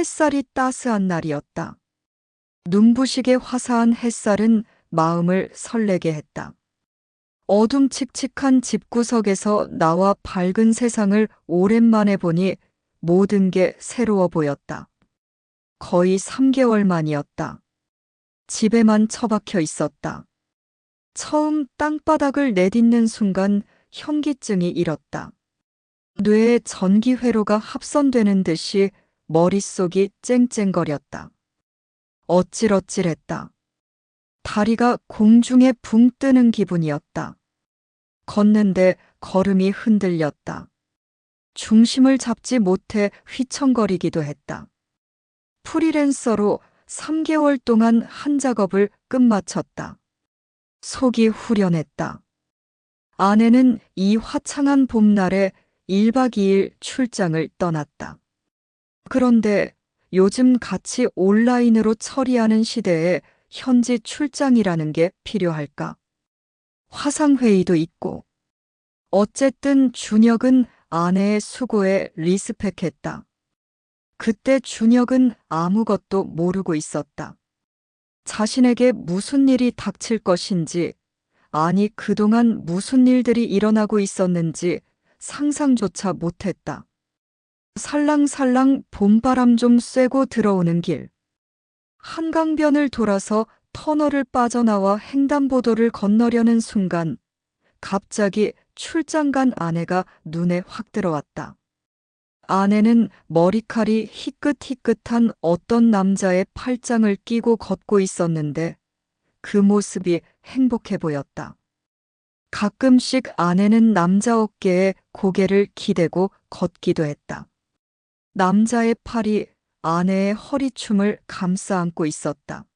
햇살이 따스한 날이었다. 눈부시게 화사한 햇살은 마음을 설레게 했다. 어둠칙칙한 집구석에서 나와 밝은 세상을 오랜만에 보니 모든 게 새로워 보였다. 거의 3개월 만이었다. 집에만 처박혀 있었다. 처음 땅바닥을 내딛는 순간 현기증이 일었다. 뇌에 전기회로가 합선되는 듯이 머릿속이 쨍쨍거렸다. 어찔어찔했다. 다리가 공중에 붕 뜨는 기분이었다. 걷는데 걸음이 흔들렸다. 중심을 잡지 못해 휘청거리기도 했다. 프리랜서로 3개월 동안 한 작업을 끝마쳤다. 속이 후련했다. 아내는 이 화창한 봄날에 1박 2일 출장을 떠났다. 그런데 요즘 같이 온라인으로 처리하는 시대에 현지 출장이라는 게 필요할까? 화상회의도 있고. 어쨌든 준혁은 아내의 수고에 리스펙했다. 그때 준혁은 아무것도 모르고 있었다. 자신에게 무슨 일이 닥칠 것인지, 아니 그동안 무슨 일들이 일어나고 있었는지 상상조차 못했다. 살랑살랑 봄바람 좀 쐬고 들어오는 길. 한강변을 돌아서 터널을 빠져나와 횡단보도를 건너려는 순간 갑자기 출장 간 아내가 눈에 확 들어왔다. 아내는 머리칼이 희끗희끗한 어떤 남자의 팔짱을 끼고 걷고 있었는데 그 모습이 행복해 보였다. 가끔씩 아내는 남자 어깨에 고개를 기대고 걷기도 했다. 남자의 팔이 아내의 허리춤을 감싸 안고 있었다.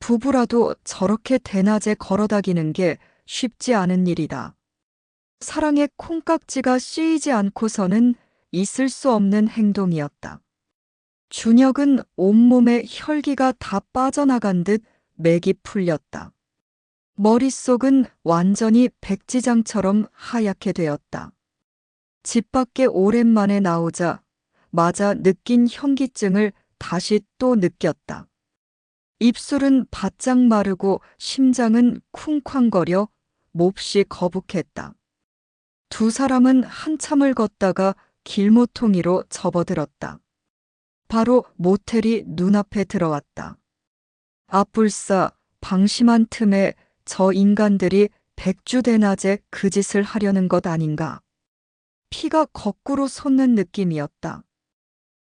부부라도 저렇게 대낮에 걸어다니는 게 쉽지 않은 일이다. 사랑의 콩깍지가 씌이지 않고서는 있을 수 없는 행동이었다. 준혁은 온몸에 혈기가 다 빠져나간 듯 맥이 풀렸다. 머릿속은 완전히 백지장처럼 하얗게 되었다. 집 밖에 오랜만에 나오자 맞아 느낀 현기증을 다시 또 느꼈다. 입술은 바짝 마르고 심장은 쿵쾅거려 몹시 거북했다. 두 사람은 한참을 걷다가 길모퉁이로 접어들었다. 바로 모텔이 눈앞에 들어왔다. 앞불싸 방심한 틈에 저 인간들이 백주대낮에 그 짓을 하려는 것 아닌가. 피가 거꾸로 솟는 느낌이었다.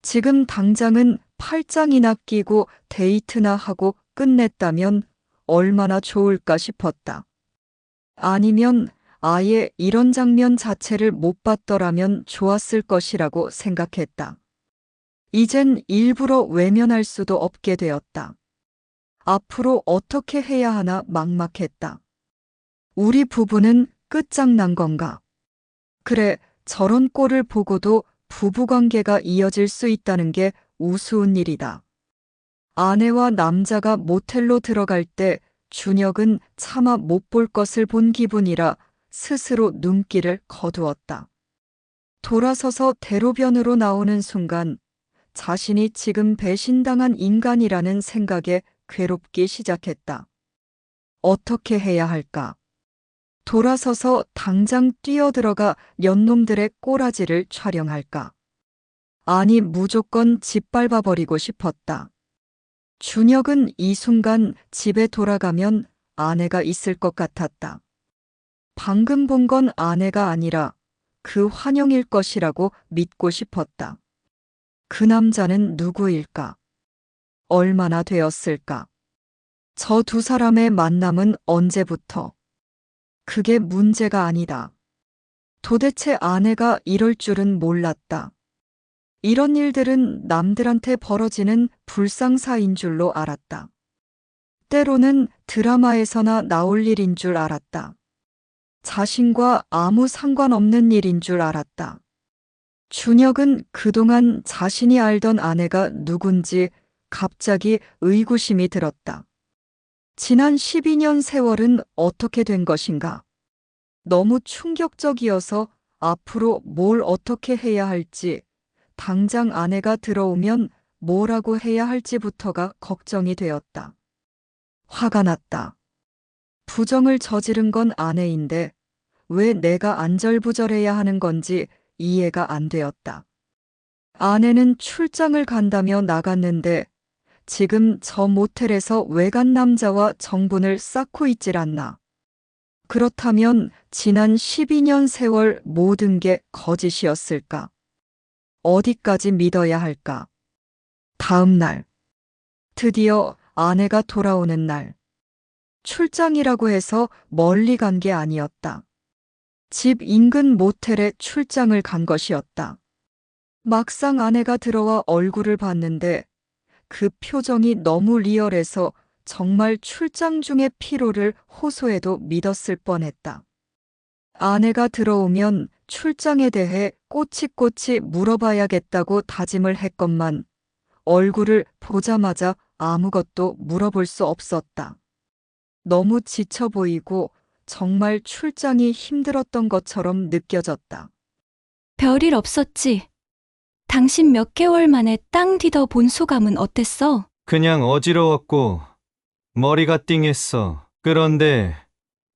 지금 당장은 팔짱이나 끼고 데이트나 하고 끝냈다면 얼마나 좋을까 싶었다. 아니면 아예 이런 장면 자체를 못 봤더라면 좋았을 것이라고 생각했다. 이젠 일부러 외면할 수도 없게 되었다. 앞으로 어떻게 해야 하나 막막했다. 우리 부부는 끝장난 건가? 그래, 저런 꼴을 보고도 부부관계가 이어질 수 있다는 게 우스운 일이다. 아내와 남자가 모텔로 들어갈 때 준혁은 차마 못 볼 것을 본 기분이라 스스로 눈길을 거두었다. 돌아서서 대로변으로 나오는 순간 자신이 지금 배신당한 인간이라는 생각에 괴롭기 시작했다. 어떻게 해야 할까? 돌아서서 당장 뛰어들어가 연놈들의 꼬라지를 촬영할까? 아니 무조건 짓밟아버리고 싶었다. 준혁은 이 순간 집에 돌아가면 아내가 있을 것 같았다. 방금 본 건 아내가 아니라 그 환영일 것이라고 믿고 싶었다. 그 남자는 누구일까? 얼마나 되었을까? 저 두 사람의 만남은 언제부터? 그게 문제가 아니다. 도대체 아내가 이럴 줄은 몰랐다. 이런 일들은 남들한테 벌어지는 불상사인 줄로 알았다. 때로는 드라마에서나 나올 일인 줄 알았다. 자신과 아무 상관없는 일인 줄 알았다. 준혁은 그동안 자신이 알던 아내가 누군지 갑자기 의구심이 들었다. 지난 12년 세월은 어떻게 된 것인가? 너무 충격적이어서 앞으로 뭘 어떻게 해야 할지 당장 아내가 들어오면 뭐라고 해야 할지부터가 걱정이 되었다. 화가 났다. 부정을 저지른 건 아내인데 왜 내가 안절부절해야 하는 건지 이해가 안 되었다. 아내는 출장을 간다며 나갔는데 지금 저 모텔에서 외간 남자와 정분을 쌓고 있질 않나. 그렇다면 지난 12년 세월 모든 게 거짓이었을까? 어디까지 믿어야 할까? 다음 날, 드디어 아내가 돌아오는 날. 출장이라고 해서 멀리 간 게 아니었다. 집 인근 모텔에 출장을 간 것이었다. 막상 아내가 들어와 얼굴을 봤는데 그 표정이 너무 리얼해서 정말 출장 중의 피로를 호소해도 믿었을 뻔했다. 아내가 들어오면 출장에 대해 꼬치꼬치 물어봐야겠다고 다짐을 했건만 얼굴을 보자마자 아무것도 물어볼 수 없었다. 너무 지쳐 보이고 정말 출장이 힘들었던 것처럼 느껴졌다. 별일 없었지? 당신 몇 개월 만에 땅 디더 본 소감은 어땠어? 그냥 어지러웠고 머리가 띵했어. 그런데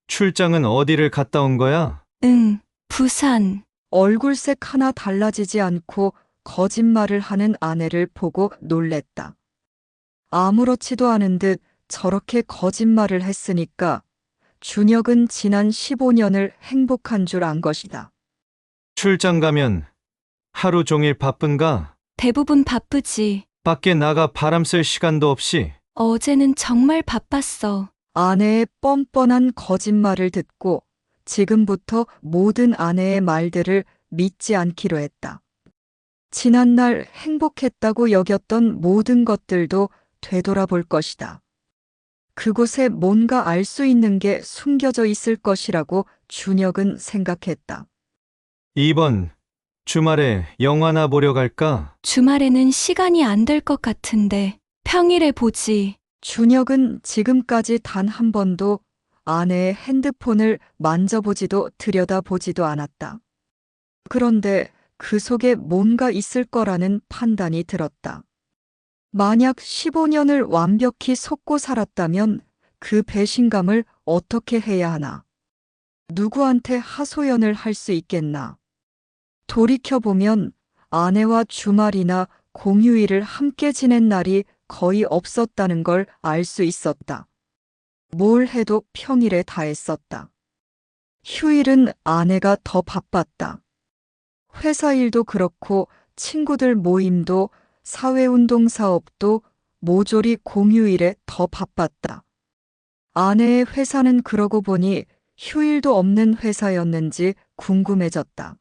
출장은 어디를 갔다 온 거야? 응, 부산. 얼굴색 하나 달라지지 않고 거짓말을 하는 아내를 보고 놀랬다. 아무렇지도 않은 듯 저렇게 거짓말을 했으니까 준혁은 지난 15년을 행복한 줄 안 것이다. 출장 가면 하루 종일 바쁜가? 대부분 바쁘지. 밖에 나가 바람 쐴 시간도 없이. 어제는 정말 바빴어. 아내의 뻔뻔한 거짓말을 듣고 지금부터 모든 아내의 말들을 믿지 않기로 했다. 지난날 행복했다고 여겼던 모든 것들도 되돌아볼 것이다. 그곳에 뭔가 알 수 있는 게 숨겨져 있을 것이라고 준혁은 생각했다. 이번 주말에 영화나 보러 갈까? 주말에는 시간이 안 될 것 같은데 평일에 보지. 준혁은 지금까지 단 한 번도 아내의 핸드폰을 만져보지도 들여다보지도 않았다. 그런데 그 속에 뭔가 있을 거라는 판단이 들었다. 만약 15년을 완벽히 속고 살았다면 그 배신감을 어떻게 해야 하나? 누구한테 하소연을 할 수 있겠나? 돌이켜보면 아내와 주말이나 공휴일을 함께 지낸 날이 거의 없었다는 걸 알 수 있었다. 뭘 해도 평일에 다 했었다. 휴일은 아내가 더 바빴다. 회사 일도 그렇고 친구들 모임도 사회운동 사업도 모조리 공휴일에 더 바빴다. 아내의 회사는 그러고 보니 휴일도 없는 회사였는지 궁금해졌다.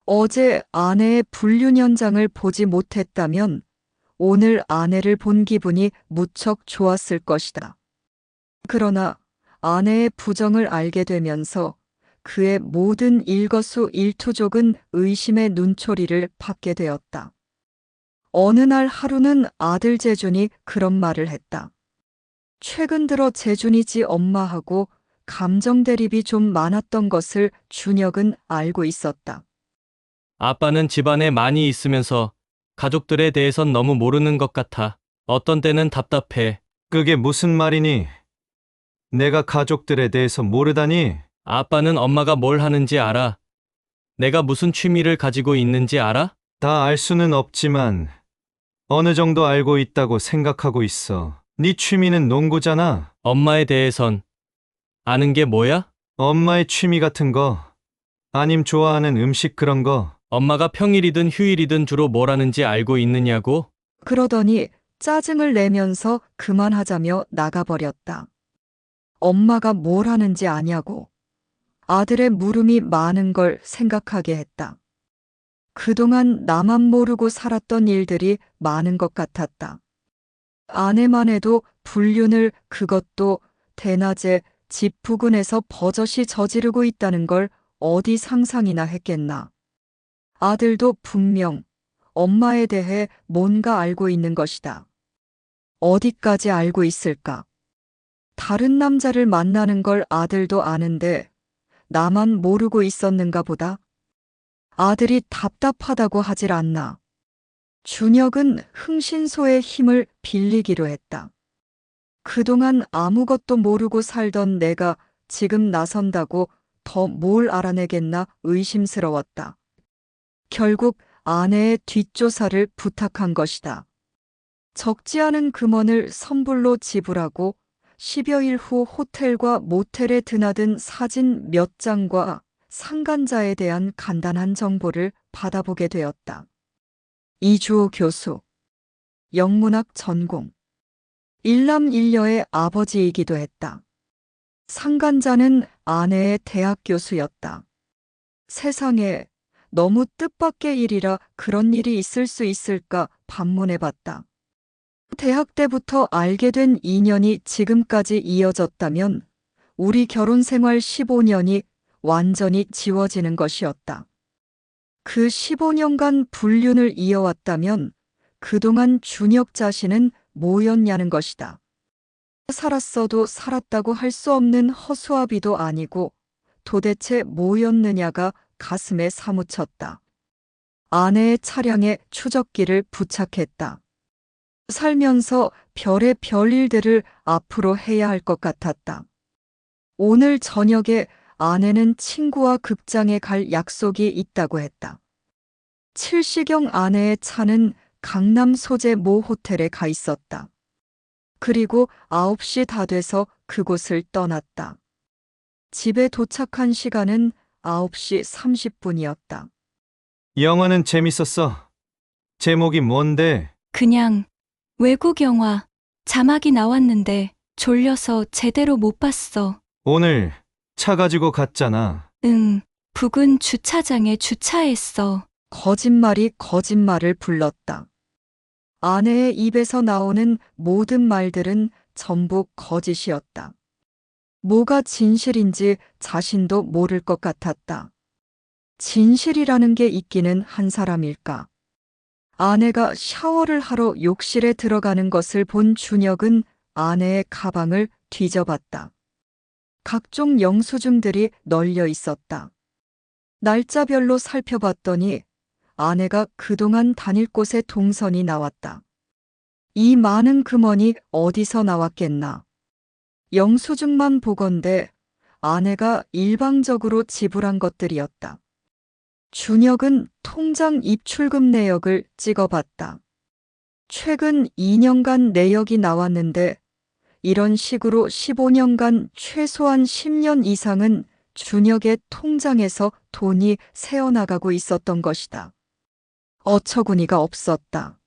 어제 아내의 불륜 현장을 보지 못했다면 오늘 아내를 본 기분이 무척 좋았을 것이다. 그러나 아내의 부정을 알게 되면서 그의 모든 일거수일투족은 의심의 눈초리를 받게 되었다. 어느 날 하루는 아들 재준이 그런 말을 했다. 최근 들어 재준이지 엄마하고 감정 대립이 좀 많았던 것을 준혁은 알고 있었다. 아빠는 집안에 많이 있으면서 가족들에 대해선 너무 모르는 것 같아. 어떤 때는 답답해. 그게 무슨 말이니? 내가 가족들에 대해서 모르다니? 아빠는 엄마가 뭘 하는지 알아. 내가 무슨 취미를 가지고 있는지 알아? 다 알 수는 없지만 어느 정도 알고 있다고 생각하고 있어. 네 취미는 농구잖아. 엄마에 대해선 아는 게 뭐야? 엄마의 취미 같은 거, 아님 좋아하는 음식 그런 거. 엄마가 평일이든 휴일이든 주로 뭘 하는지 알고 있느냐고? 그러더니 짜증을 내면서 그만하자며 나가버렸다. 엄마가 뭘 하는지 아냐고. 아들의 물음이 많은 걸 생각하게 했다. 그동안 나만 모르고 살았던 일들이 많은 것 같았다. 아내만 해도 불륜을 그것도 대낮에 집 부근에서 버젓이 저지르고 있다는 걸 어디 상상이나 했겠나. 아들도 분명 엄마에 대해 뭔가 알고 있는 것이다. 어디까지 알고 있을까? 다른 남자를 만나는 걸 아들도 아는데 나만 모르고 있었는가 보다. 아들이 답답하다고 하질 않나. 준혁은 흥신소의 힘을 빌리기로 했다. 그동안 아무것도 모르고 살던 내가 지금 나선다고 더 뭘 알아내겠나 의심스러웠다. 결국 아내의 뒷조사를 부탁한 것이다. 적지 않은 금원을 선불로 지불하고 10여일 후 호텔과 모텔에 드나든 사진 몇 장과 상간자에 대한 간단한 정보를 받아보게 되었다. 이주호 교수, 영문학 전공, 일남일녀의 아버지이기도 했다. 상간자는 아내의 대학 교수였다. 세상에, 너무 뜻밖의 일이라 그런 일이 있을 수 있을까 반문해봤다. 대학 때부터 알게 된 인연이 지금까지 이어졌다면 우리 결혼 생활 15년이 완전히 지워지는 것이었다. 그 15년간 불륜을 이어왔다면 그동안 준혁 자신은 뭐였냐는 것이다. 살았어도 살았다고 할 수 없는 허수아비도 아니고 도대체 뭐였느냐가 가슴에 사무쳤다. 아내의 차량에 추적기를 부착했다. 살면서 별의 별일들을 앞으로 해야 할 것 같았다. 오늘 저녁에 아내는 친구와 극장에 갈 약속이 있다고 했다. 7시경 아내의 차는 강남 소재 모 호텔에 가 있었다. 그리고 9시 다 돼서 그곳을 떠났다. 집에 도착한 시간은 9시 30분이었다. 영화는 재밌었어. 제목이 뭔데? 그냥 외국 영화 자막이 나왔는데 졸려서 제대로 못 봤어. 오늘 차 가지고 갔잖아. 응, 부근 주차장에 주차했어. 거짓말이 거짓말을 불렀다. 아내의 입에서 나오는 모든 말들은 전부 거짓이었다. 뭐가 진실인지 자신도 모를 것 같았다. 진실이라는 게 있기는 한 사람일까? 아내가 샤워를 하러 욕실에 들어가는 것을 본 준혁은 아내의 가방을 뒤져봤다. 각종 영수증들이 널려 있었다. 날짜별로 살펴봤더니 아내가 그동안 다닐 곳의 동선이 나왔다. 이 많은 금원이 어디서 나왔겠나? 영수증만 보건대 아내가 일방적으로 지불한 것들이었다. 준혁은 통장 입출금 내역을 찍어봤다. 최근 2년간 내역이 나왔는데 이런 식으로 15년간 최소한 10년 이상은 준혁의 통장에서 돈이 새어나가고 있었던 것이다. 어처구니가 없었다.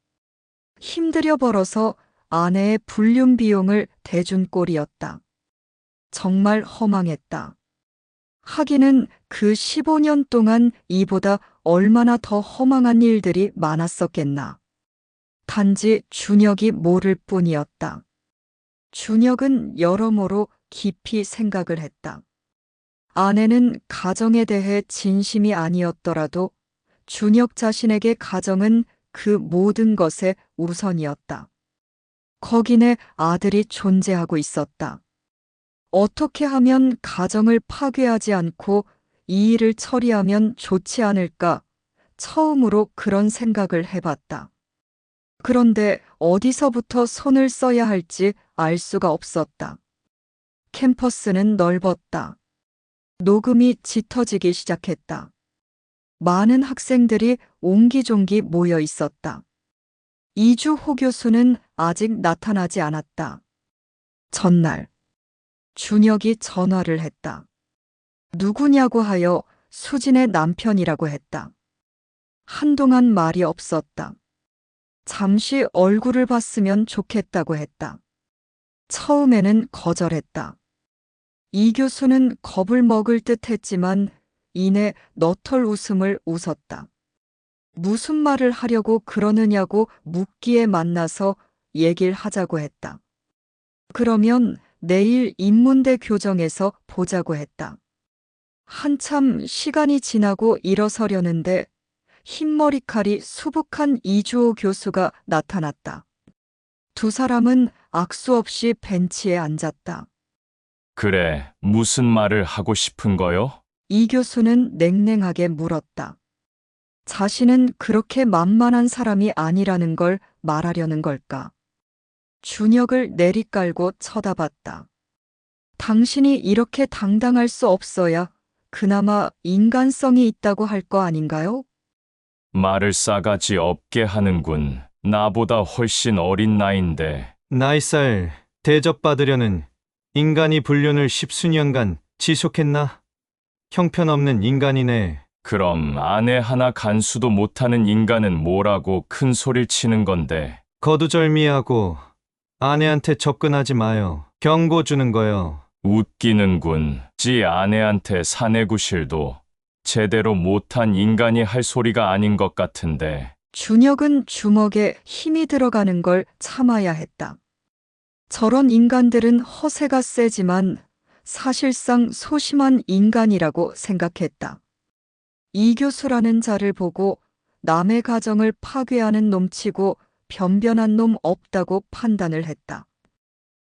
힘들여 벌어서 아내의 불륜 비용을 대준 꼴이었다. 정말 허망했다. 하기는 그 15년 동안 이보다 얼마나 더 허망한 일들이 많았었겠나. 단지 준혁이 모를 뿐이었다. 준혁은 여러모로 깊이 생각을 했다. 아내는 가정에 대해 진심이 아니었더라도 준혁 자신에게 가정은 그 모든 것의 우선이었다. 거기에 아들이 존재하고 있었다. 어떻게 하면 가정을 파괴하지 않고 이 일을 처리하면 좋지 않을까 처음으로 그런 생각을 해봤다. 그런데 어디서부터 손을 써야 할지 알 수가 없었다. 캠퍼스는 넓었다. 녹음이 짙어지기 시작했다. 많은 학생들이 옹기종기 모여 있었다. 이주호 교수는 아직 나타나지 않았다. 전날, 준혁이 전화를 했다. 누구냐고 하여 수진의 남편이라고 했다. 한동안 말이 없었다. 잠시 얼굴을 봤으면 좋겠다고 했다. 처음에는 거절했다. 이 교수는 겁을 먹을 듯 했지만 이내 너털 웃음을 웃었다. 무슨 말을 하려고 그러느냐고 묻기에 만나서 얘기를 하자고 했다. 그러면 내일 인문대 교정에서 보자고 했다. 한참 시간이 지나고 일어서려는데 흰머리칼이 수북한 이주호 교수가 나타났다. 두 사람은 악수 없이 벤치에 앉았다. 그래, 무슨 말을 하고 싶은 거요? 이 교수는 냉랭하게 물었다. 자신은 그렇게 만만한 사람이 아니라는 걸 말하려는 걸까? 준혁을 내리깔고 쳐다봤다. 당신이 이렇게 당당할 수 없어야 그나마 인간성이 있다고 할 거 아닌가요? 말을 싸가지 없게 하는군. 나보다 훨씬 어린 나이인데. 나이살 대접받으려는 인간이 불륜을 십수년간 지속했나? 형편없는 인간이네. 그럼 아내 하나 간수도 못하는 인간은 뭐라고 큰 소리를 치는 건데. 거두절미하고 아내한테 접근하지 마요. 경고 주는 거요. 웃기는군. 지 아내한테 사내구실도 제대로 못한 인간이 할 소리가 아닌 것 같은데. 준혁은 주먹에 힘이 들어가는 걸 참아야 했다. 저런 인간들은 허세가 세지만 사실상 소심한 인간이라고 생각했다. 이 교수라는 자를 보고 남의 가정을 파괴하는 놈치고 변변한 놈 없다고 판단을 했다.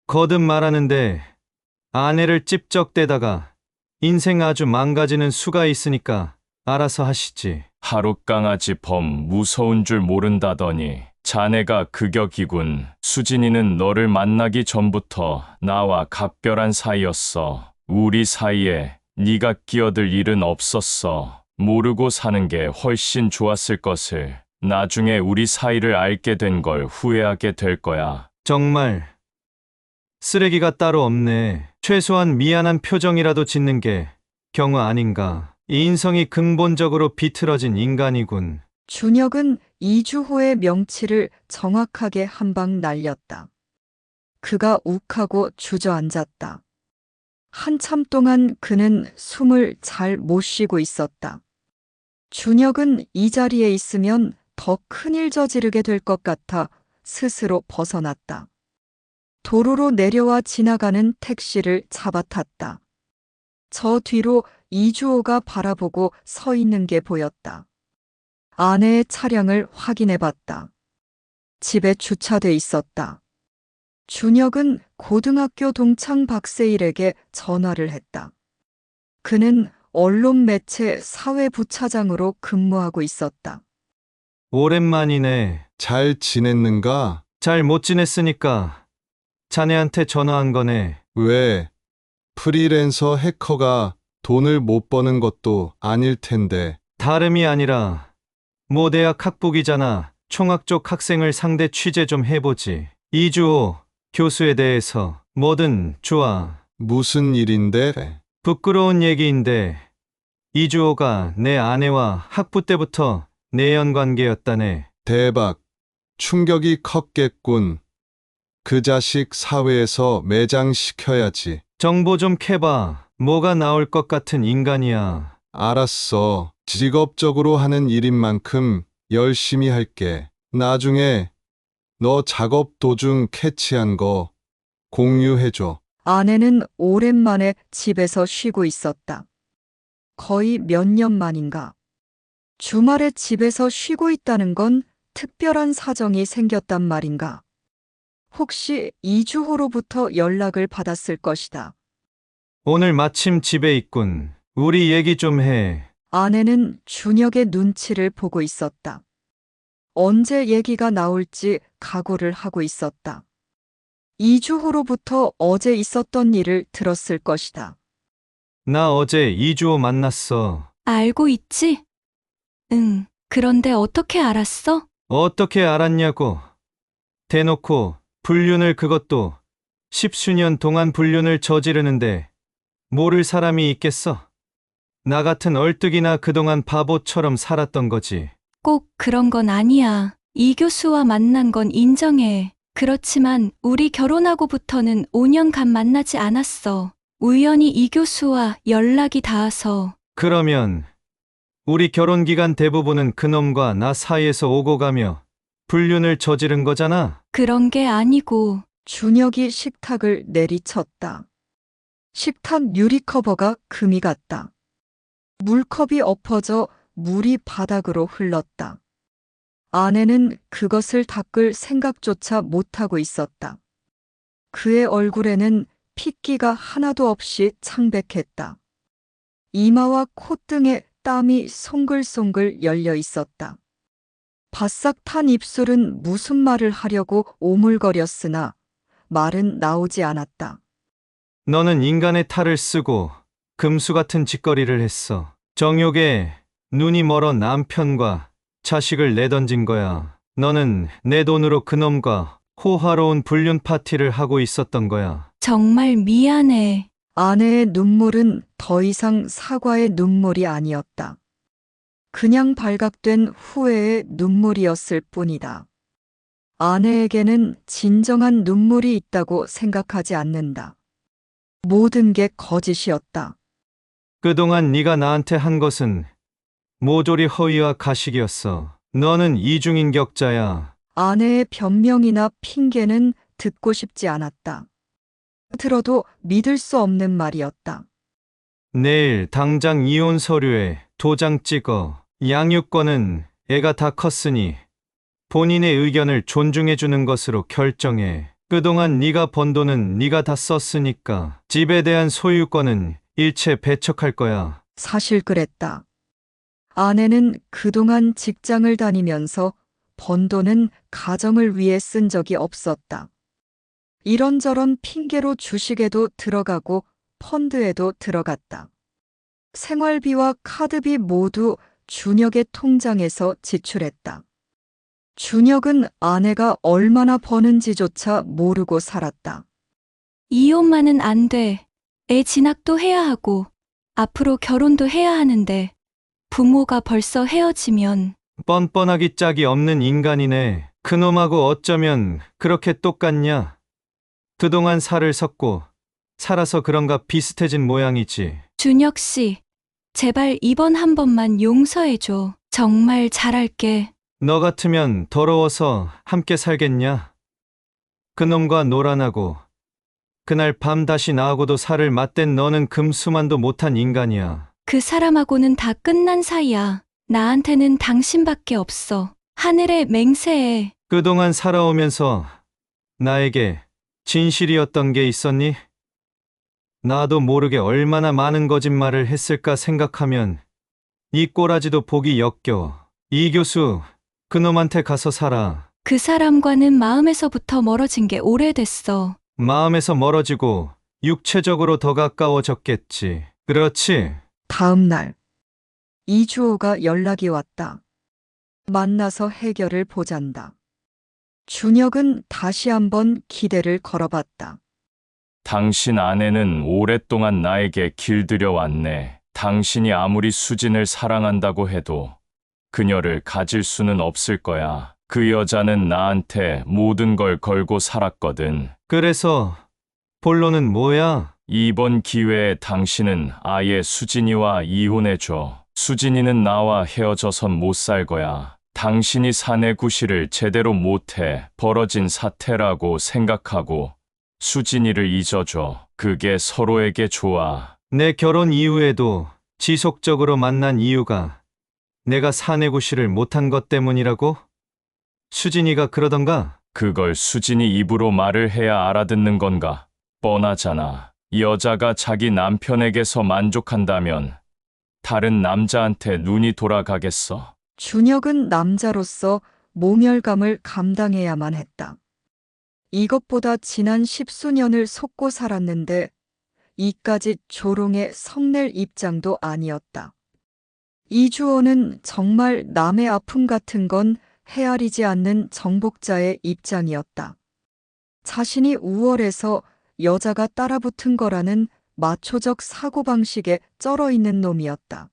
거듭 말하는데 아내를 찝적대다가 인생 아주 망가지는 수가 있으니까 알아서 하시지. 하룻강아지 범 무서운 줄 모른다더니 자네가 극역이군. 수진이는 너를 만나기 전부터 나와 각별한 사이였어. 우리 사이에 네가 끼어들 일은 없었어. 모르고 사는 게 훨씬 좋았을 것을. 나중에 우리 사이를 알게 된 걸 후회하게 될 거야. 정말 쓰레기가 따로 없네. 최소한 미안한 표정이라도 짓는 게 경우 아닌가. 이 인성이 근본적으로 비틀어진 인간이군. 준혁은 이주호의 명치를 정확하게 한 방 날렸다. 그가 욱하고 주저앉았다. 한참 동안 그는 숨을 잘 못 쉬고 있었다. 준혁은 이 자리에 있으면 더 큰일 저지르게 될 것 같아 스스로 벗어났다. 도로로 내려와 지나가는 택시를 잡아탔다. 저 뒤로 이주호가 바라보고 서 있는 게 보였다. 아내의 차량을 확인해 봤다. 집에 주차돼 있었다. 준혁은 고등학교 동창 박세일에게 전화를 했다. 그는 언론 매체 사회부차장으로 근무하고 있었다. 오랜만이네. 잘 지냈는가? 잘 못 지냈으니까 자네한테 전화한 거네. 왜? 프리랜서 해커가 돈을 못 버는 것도 아닐 텐데. 다름이 아니라 모 대학 학부기잖아. 총학 쪽 학생을 상대 취재 좀 해보지. 이주호 교수에 대해서 뭐든 좋아. 무슨 일인데? 부끄러운 얘기인데 이주호가 내 아내와 학부 때부터 내연 관계였다네. 대박. 충격이 컸겠군. 그 자식 사회에서 매장시켜야지. 정보 좀 캐봐. 뭐가 나올 것 같은 인간이야. 알았어. 직업적으로 하는 일인 만큼 열심히 할게. 나중에 너 작업 도중 캐치한 거 공유해줘. 아내는 오랜만에 집에서 쉬고 있었다. 거의 몇 년 만인가. 주말에 집에서 쉬고 있다는 건 특별한 사정이 생겼단 말인가. 혹시 이주호로부터 연락을 받았을 것이다. 오늘 마침 집에 있군. 우리 얘기 좀 해. 아내는 준혁의 눈치를 보고 있었다. 언제 얘기가 나올지 각오를 하고 있었다. 이주호로부터 어제 있었던 일을 들었을 것이다. 나 어제 이주호 만났어. 알고 있지? 응. 그런데 어떻게 알았어? 어떻게 알았냐고. 대놓고 불륜을, 그것도 십수년 동안 불륜을 저지르는데 모를 사람이 있겠어? 나 같은 얼뚝이나 그동안 바보처럼 살았던 거지. 꼭 그런 건 아니야. 이 교수와 만난 건 인정해. 그렇지만 우리 결혼하고부터는 5년간 만나지 않았어. 우연히 이 교수와 연락이 닿아서. 그러면 우리 결혼 기간 대부분은 그놈과 나 사이에서 오고 가며 불륜을 저지른 거잖아. 그런 게 아니고. 준혁이 식탁을 내리쳤다. 식탁 유리 커버가 금이 갔다. 물컵이 엎어져 물이 바닥으로 흘렀다. 아내는 그것을 닦을 생각조차 못하고 있었다. 그의 얼굴에는 핏기가 하나도 없이 창백했다. 이마와 콧등에 땀이 송글송글 열려 있었다. 바싹 탄 입술은 무슨 말을 하려고 오물거렸으나 말은 나오지 않았다. 너는 인간의 탈을 쓰고 금수 같은 짓거리를 했어. 정욕에 눈이 멀어 남편과 자식을 내던진 거야. 너는 내 돈으로 그놈과 호화로운 불륜 파티를 하고 있었던 거야. 정말 미안해. 아내의 눈물은 더 이상 사과의 눈물이 아니었다. 그냥 발각된 후회의 눈물이었을 뿐이다. 아내에게는 진정한 눈물이 있다고 생각하지 않는다. 모든 게 거짓이었다. 그동안 네가 나한테 한 것은 모조리 허위와 가식이었어. 너는 이중인격자야. 아내의 변명이나 핑계는 듣고 싶지 않았다. 들어도 믿을 수 없는 말이었다. 내일 당장 이혼 서류에 도장 찍어. 양육권은 애가 다 컸으니 본인의 의견을 존중해 주는 것으로 결정해. 그동안 네가 번 돈은 네가 다 썼으니까 집에 대한 소유권은 일체 배척할 거야. 사실 그랬다. 아내는 그동안 직장을 다니면서 번 돈은 가정을 위해 쓴 적이 없었다. 이런저런 핑계로 주식에도 들어가고 펀드에도 들어갔다. 생활비와 카드비 모두 준혁의 통장에서 지출했다. 준혁은 아내가 얼마나 버는지조차 모르고 살았다. 이혼만은 안 돼. 애 진학도 해야 하고, 앞으로 결혼도 해야 하는데, 부모가 벌써 헤어지면, 뻔뻔하기 짝이 없는 인간이네. 그놈하고 어쩌면 그렇게 똑같냐? 그동안 살을 섰고 살아서 그런가 비슷해진 모양이지. 준혁 씨, 제발 이번 한 번만 용서해줘. 정말 잘할게. 너 같으면 더러워서 함께 살겠냐? 그놈과 놀아나고 그날 밤 다시 나하고도 살을 맞댄 너는 금수만도 못한 인간이야. 그 사람하고는 다 끝난 사이야. 나한테는 당신밖에 없어. 하늘에 맹세해. 그동안 살아오면서 나에게 진실이었던 게 있었니? 나도 모르게 얼마나 많은 거짓말을 했을까 생각하면 이 꼬라지도 보기 역겨워. 이 교수, 그놈한테 가서 살아. 그 사람과는 마음에서부터 멀어진 게 오래됐어. 마음에서 멀어지고 육체적으로 더 가까워졌겠지. 그렇지? 다음 날, 이주호가 연락이 왔다. 만나서 해결을 보잔다. 준혁은 다시 한번 기대를 걸어봤다. 당신 아내는 오랫동안 나에게 길들여 왔네. 당신이 아무리 수진을 사랑한다고 해도 그녀를 가질 수는 없을 거야. 그 여자는 나한테 모든 걸 걸고 살았거든. 그래서 본론은 뭐야? 이번 기회에 당신은 아예 수진이와 이혼해줘. 수진이는 나와 헤어져선 못 살 거야. 당신이 사내 구실을 제대로 못해 벌어진 사태라고 생각하고 수진이를 잊어줘. 그게 서로에게 좋아. 내 결혼 이후에도 지속적으로 만난 이유가 내가 사내구실을 못한 것 때문이라고? 수진이가 그러던가? 그걸 수진이 입으로 말을 해야 알아듣는 건가? 뻔하잖아. 여자가 자기 남편에게서 만족한다면 다른 남자한테 눈이 돌아가겠어? 준혁은 남자로서 모멸감을 감당해야만 했다. 이것보다 지난 10수년을 속고 살았는데 이까지 조롱에 성낼 입장도 아니었다. 이주호는 정말 남의 아픔 같은 건 헤아리지 않는 정복자의 입장이었다. 자신이 우월해서 여자가 따라붙은 거라는 마초적 사고방식에 쩔어있는 놈이었다.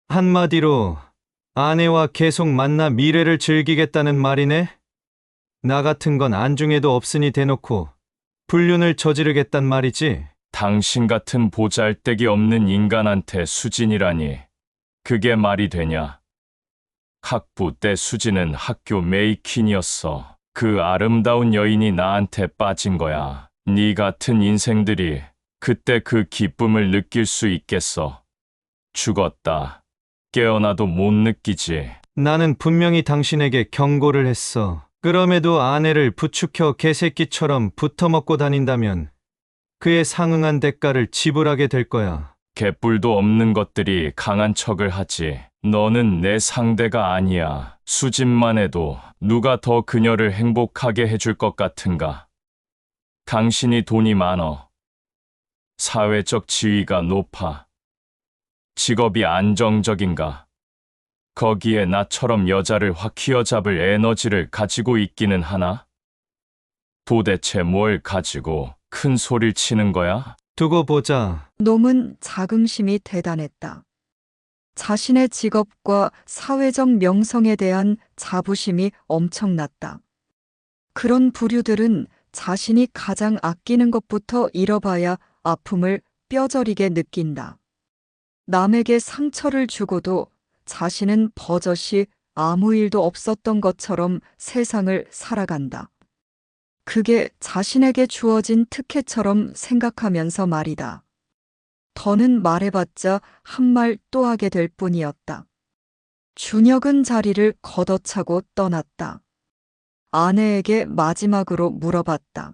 한마디로 아내와 계속 만나 미래를 즐기겠다는 말이네? 나 같은 건 안중에도 없으니 대놓고 불륜을 저지르겠단 말이지? 당신 같은 보잘데기 없는 인간한테 수진이라니. 그게 말이 되냐? 학부 때 수진은 학교 메이퀸이었어. 그 아름다운 여인이 나한테 빠진 거야. 네 같은 인생들이 그때 그 기쁨을 느낄 수 있겠어. 죽었다. 깨어나도 못 느끼지. 나는 분명히 당신에게 경고를 했어. 그럼에도 아내를 부추겨 개새끼처럼 붙어먹고 다닌다면 그에 상응한 대가를 지불하게 될 거야. 개뿔도 없는 것들이 강한 척을 하지. 너는 내 상대가 아니야. 수집만 해도 누가 더 그녀를 행복하게 해줄 것 같은가? 당신이 돈이 많어. 사회적 지위가 높아. 직업이 안정적인가? 거기에 나처럼 여자를 확 휘어잡을 에너지를 가지고 있기는 하나? 도대체 뭘 가지고 큰 소리를 치는 거야? 두고 보자. 놈은 자긍심이 대단했다. 자신의 직업과 사회적 명성에 대한 자부심이 엄청났다. 그런 부류들은 자신이 가장 아끼는 것부터 잃어봐야 아픔을 뼈저리게 느낀다. 남에게 상처를 주고도 자신은 버젓이 아무 일도 없었던 것처럼 세상을 살아간다. 그게 자신에게 주어진 특혜처럼 생각하면서 말이다. 더는 말해봤자 한 말 또 하게 될 뿐이었다. 준혁은 자리를 걷어차고 떠났다. 아내에게 마지막으로 물어봤다.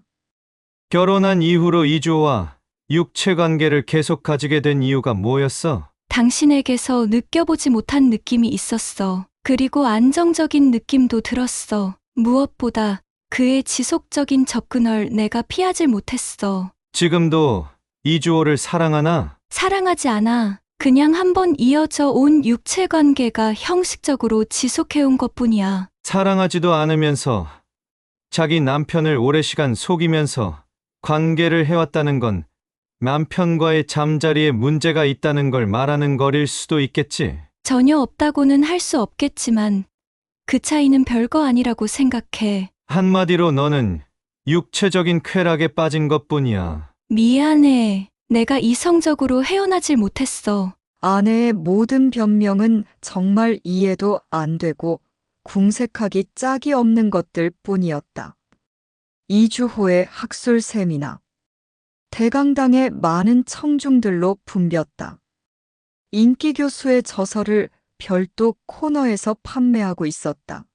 결혼한 이후로 이주호와 육체 관계를 계속 가지게 된 이유가 뭐였어? 당신에게서 느껴보지 못한 느낌이 있었어. 그리고 안정적인 느낌도 들었어. 무엇보다 그의 지속적인 접근을 내가 피하질 못했어. 지금도 이주호를 사랑하나? 사랑하지 않아. 그냥 한번 이어져 온 육체 관계가 형식적으로 지속해온 것뿐이야. 사랑하지도 않으면서 자기 남편을 오랜 시간 속이면서 관계를 해왔다는 건 남편과의 잠자리에 문제가 있다는 걸 말하는 거일 수도 있겠지. 전혀 없다고는 할 수 없겠지만 그 차이는 별거 아니라고 생각해. 한마디로 너는 육체적인 쾌락에 빠진 것뿐이야. 미안해. 내가 이성적으로 헤어나질 못했어. 아내의 모든 변명은 정말 이해도 안 되고 궁색하기 짝이 없는 것들 뿐이었다. 이주호의 학술 세미나. 대강당의 많은 청중들로 붐볐다. 인기 교수의 저서를 별도 코너에서 판매하고 있었다.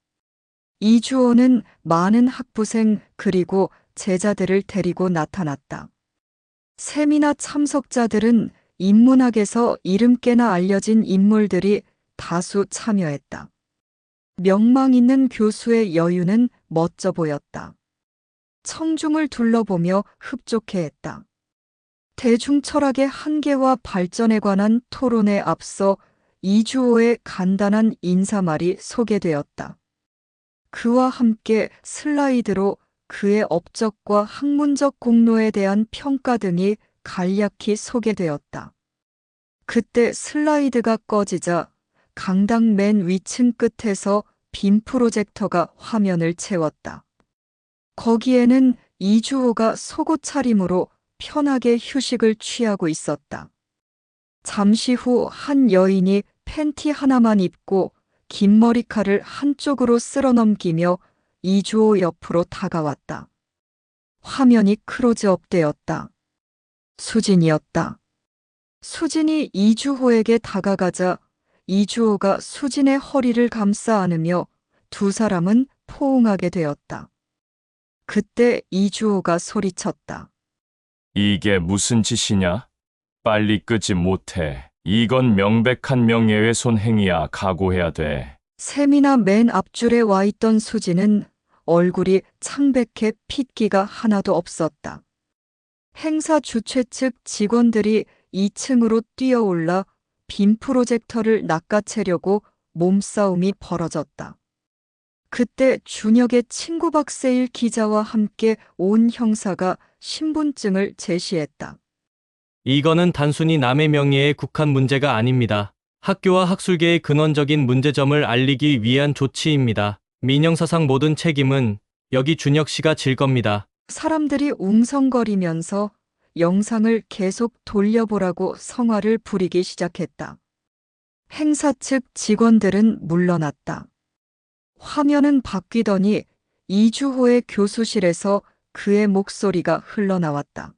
이주호는 많은 학부생 그리고 제자들을 데리고 나타났다. 세미나 참석자들은 인문학에서 이름께나 알려진 인물들이 다수 참여했다. 명망 있는 교수의 여유는 멋져 보였다. 청중을 둘러보며 흡족해했다. 대중 철학의 한계와 발전에 관한 토론에 앞서 이주호의 간단한 인사말이 소개되었다. 그와 함께 슬라이드로 그의 업적과 학문적 공로에 대한 평가 등이 간략히 소개되었다. 그때 슬라이드가 꺼지자 강당 맨 위층 끝에서 빔 프로젝터가 화면을 채웠다. 거기에는 이주호가 속옷 차림으로 편하게 휴식을 취하고 있었다. 잠시 후 한 여인이 팬티 하나만 입고 긴 머리칼을 한쪽으로 쓸어 넘기며 이주호 옆으로 다가왔다. 화면이 크로즈업되었다. 수진이었다. 수진이 이주호에게 다가가자 이주호가 수진의 허리를 감싸 안으며 두 사람은 포옹하게 되었다. 그때 이주호가 소리쳤다. 이게 무슨 짓이냐? 빨리 끄지 못해. 이건 명백한 명예훼손 행위야. 각오해야 돼. 세미나 맨 앞줄에 와 있던 수지는 얼굴이 창백해 핏기가 하나도 없었다. 행사 주최 측 직원들이 2층으로 뛰어올라 빔 프로젝터를 낚아채려고 몸싸움이 벌어졌다. 그때 준혁의 친구 박세일 기자와 함께 온 형사가 신분증을 제시했다. 이거는 단순히 남의 명예에 국한 문제가 아닙니다. 학교와 학술계의 근원적인 문제점을 알리기 위한 조치입니다. 민형사상 모든 책임은 여기 준혁 씨가 질 겁니다. 사람들이 웅성거리면서 영상을 계속 돌려보라고 성화를 부리기 시작했다. 행사 측 직원들은 물러났다. 화면은 바뀌더니 이주호의 교수실에서 그의 목소리가 흘러나왔다.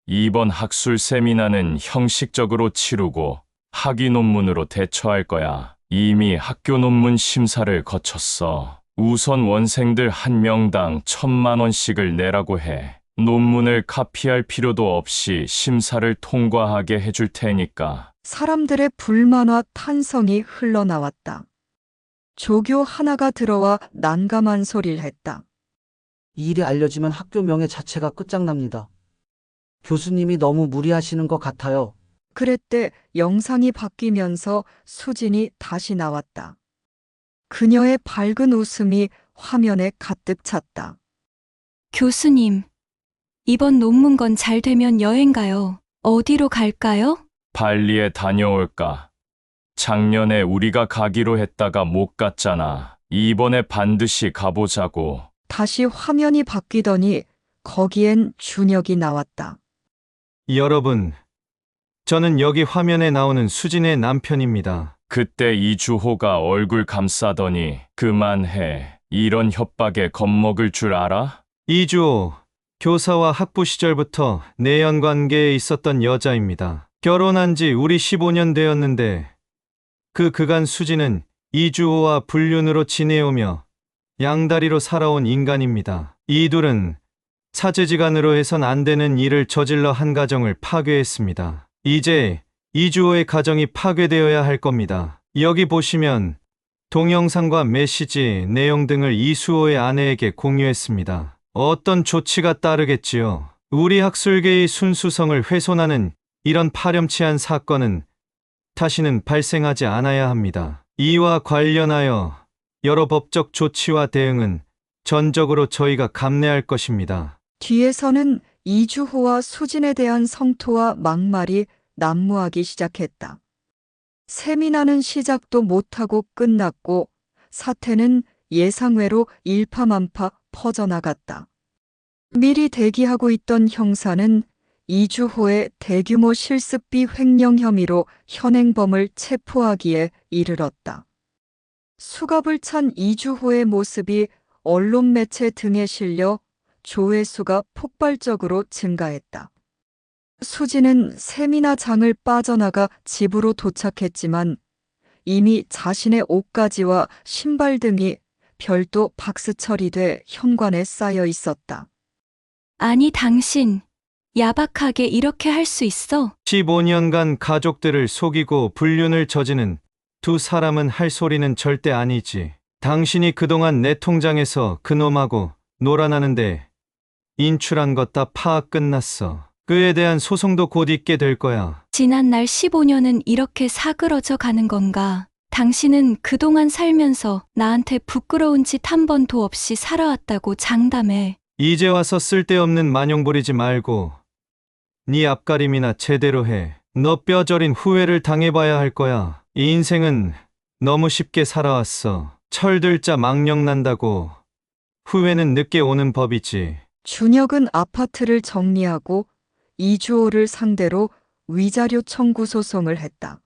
이번 학술 세미나는 형식적으로 치르고 학위 논문으로 대처할 거야. 이미 학교 논문 심사를 거쳤어. 우선 원생들 한 명당 1,000만 원씩을 내라고 해. 논문을 카피할 필요도 없이 심사를 통과하게 해줄 테니까. 사람들의 불만과 탄성이 흘러나왔다. 조교 하나가 들어와 난감한 소리를 했다. 이 일이 알려지면 학교 명예 자체가 끝장납니다. 교수님이 너무 무리하시는 것 같아요. 그랬때 영상이 바뀌면서 수진이 다시 나왔다. 그녀의 밝은 웃음이 화면에 가득 찼다. 교수님, 이번 논문건 잘 되면 여행 가요. 어디로 갈까요? 발리에 다녀올까? 작년에 우리가 가기로 했다가 못 갔잖아. 이번에 반드시 가보자고. 다시 화면이 바뀌더니 거기엔 준혁이 나왔다. 여러분, 저는 여기 화면에 나오는 수진의 남편입니다. 그때 이주호가 얼굴 감싸더니 그만해. 이런 협박에 겁먹을 줄 알아? 이주호, 교사와 학부 시절부터 내연 관계에 있었던 여자입니다. 결혼한 지 우리 15년 되었는데 그 그간 수진은 이주호와 불륜으로 지내오며 양다리로 살아온 인간입니다. 이 둘은 사제지간으로 해선 안 되는 일을 저질러 한 가정을 파괴했습니다. 이제 이주호의 가정이 파괴되어야 할 겁니다. 여기 보시면 동영상과 메시지 내용 등을 이수호의 아내에게 공유했습니다. 어떤 조치가 따르겠지요. 우리 학술계의 순수성을 훼손하는 이런 파렴치한 사건은 다시는 발생하지 않아야 합니다. 이와 관련하여 여러 법적 조치와 대응은 전적으로 저희가 감내할 것입니다. 뒤에서는 이주호와 수진에 대한 성토와 막말이 난무하기 시작했다. 세미나는 시작도 못하고 끝났고 사태는 예상외로 일파만파 퍼져나갔다. 미리 대기하고 있던 형사는 이주호의 대규모 실습비 횡령 혐의로 현행범을 체포하기에 이르렀다. 수갑을 찬 이주호의 모습이 언론 매체 등에 실려 조회수가 폭발적으로 증가했다. 수진은 세미나장을 빠져나가 집으로 도착했지만 이미 자신의 옷가지와 신발 등이 별도 박스 처리돼 현관에 쌓여 있었다. 아니, 당신, 야박하게 이렇게 할 수 있어? 15년간 가족들을 속이고 불륜을 저지른 두 사람은 할 소리는 절대 아니지. 당신이 그동안 내 통장에서 그놈하고 놀아나는데 인출한 것 다 파악 끝났어. 그에 대한 소송도 곧 있게 될 거야. 지난날 15년은 이렇게 사그러져 가는 건가? 당신은 그동안 살면서 나한테 부끄러운 짓 한 번도 없이 살아왔다고 장담해. 이제 와서 쓸데없는 만용 부리지 말고 네 앞가림이나 제대로 해. 너 뼈저린 후회를 당해봐야 할 거야. 이 인생은 너무 쉽게 살아왔어. 철들자 망령 난다고 후회는 늦게 오는 법이지. 준혁은 아파트를 정리하고 이주호를 상대로 위자료 청구 소송을 했다.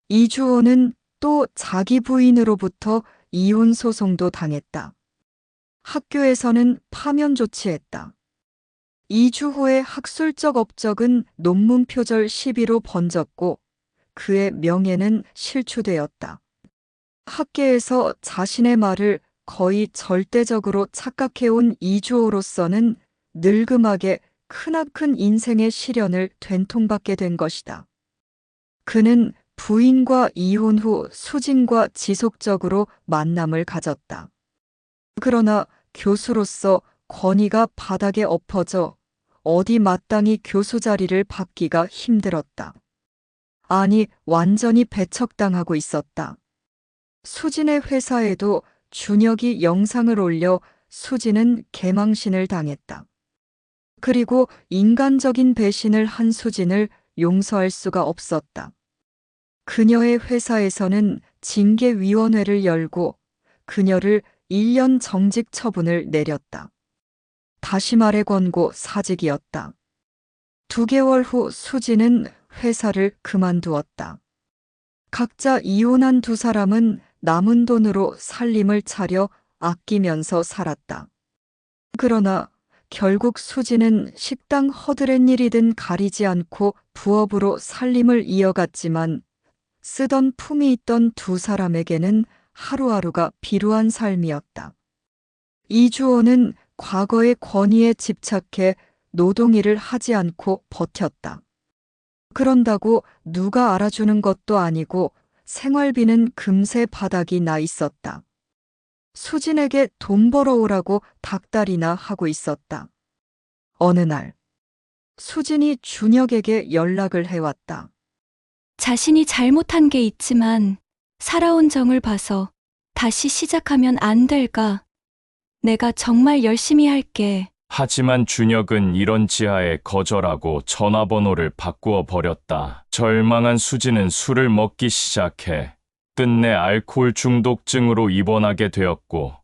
이주호는 또 자기 부인으로부터 이혼 소송도 당했다. 학교에서는 파면 조치했다. 이주호의 학술적 업적은 논문 표절 시비로 번졌고 그의 명예는 실추되었다. 학계에서 자신의 말을 거의 절대적으로 착각해온 이주호로서는 늙음하게 크나큰 인생의 시련을 된통받게 된 것이다. 그는 부인과 이혼 후 수진과 지속적으로 만남을 가졌다. 그러나 교수로서 권위가 바닥에 엎어져 어디 마땅히 교수 자리를 받기가 힘들었다. 아니, 완전히 배척당하고 있었다. 수진의 회사에도 준혁이 영상을 올려 수진은 개망신을 당했다. 그리고 인간적인 배신을 한 수진을 용서할 수가 없었다. 그녀의 회사에서는 징계위원회를 열고 그녀를 1년 정직 처분을 내렸다. 다시 말해 권고 사직이었다. 2개월 후 수진은 회사를 그만두었다. 각자 이혼한 두 사람은 남은 돈으로 살림을 차려 아끼면서 살았다. 그러나 결국 수진은 식당 허드렛일이든 가리지 않고 부업으로 살림을 이어갔지만 쓰던 품이 있던 두 사람에게는 하루하루가 비루한 삶이었다. 이주호는 과거의 권위에 집착해 노동일을 하지 않고 버텼다. 그런다고 누가 알아주는 것도 아니고 생활비는 금세 바닥이 나 있었다. 수진에게 돈 벌어오라고 닥달이나 하고 있었다. 어느 날, 수진이 준혁에게 연락을 해왔다. 자신이 잘못한 게 있지만 살아온 정을 봐서 다시 시작하면 안 될까? 내가 정말 열심히 할게. 하지만 준혁은 이런 지하에 거절하고 전화번호를 바꾸어 버렸다. 절망한 수지는 술을 먹기 시작해 끝내 알코올 중독증으로 입원하게 되었고,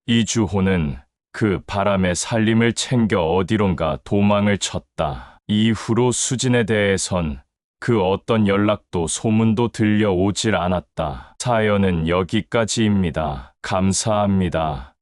이주호는 그 바람에 살림을 챙겨 어디론가 도망을 쳤다. 이후로 수진에 대해선 그 어떤 연락도 소문도 들려오질 않았다. 사연은 여기까지입니다. 감사합니다.